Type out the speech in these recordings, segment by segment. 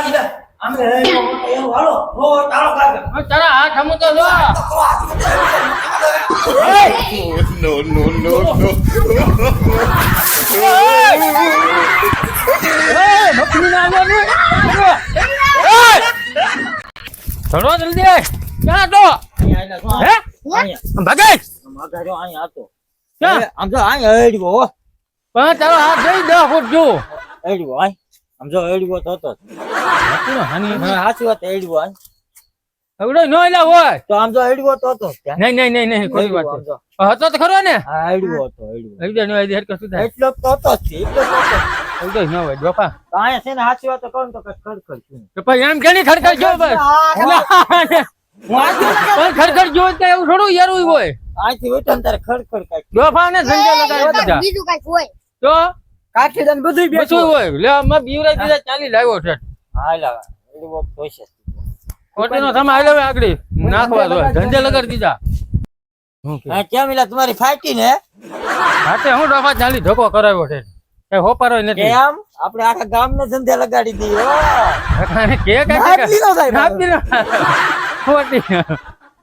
લાગી જાય આમે એવું હાલો ઓ તાળો કાઢ તારા હાથ હમું તો જો No, no, no, no. બકરી ના આવે ચલો જલ્દી ક્યાં તો હે ભગાઈ મગાજો અહીં આતો ક્યાં આમ જો અહીં એડવો હો પણ તારો હાથ જઈ 10 ફૂટ જો એડવો અહીં આમ જો એડવો તો હતો હાની સાચી વાત એડવો અહીં અગડો નો એલા હોય તો આમ જો એડવો તો હતો નહીં કોઈ વાત આમ જો. હતો તો ખરો ને હા એડવો હતો એડવો અગડો નો આઈ હરકત શું થાય એટલો તો હતો જ છે, એટલો તો હતો. અગડો ન હોય ડોફા તો અહીંયા છે ને સાચી વાત કહું તો કઈ ખડખડ છું તો પછી એમ કેની ખડખડ જો બસ પણ ખડખડ જો તો એવું થોડું યારું હોય અહીંથી ઉઠો ને તારે ખડખડ કાઢ ડોફા ને સંજય લગાડી દીધા બીજું કઈક હોય તો કાઠી દન બધું બધું હોય લે અમે બીવરાઈ દીધા ચાલી લાવ્યો છે હા લાવા એડવો તો છે કોટીનો સમય આલ્યો હવે આગળ નાખવા દો ધંધે લગાડી દીધા હા કેમ મિલા તમારી ફાટી ને હાથે હું ડોફા ચાલી ધક્કો કરાવ્યો છે કઈ હોપારો નથી કેમ આપણે આખા ગામને ધંધે લગાડી દઈએ હો. કે નાપી નો થાય નાપી નો ખોટી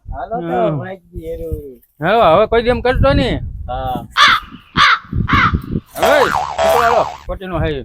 હાલો તો વાગી એરું. હવે કોઈ દી એમ કરતો નહીં હા હવે હાલો કોટીનો હાઈ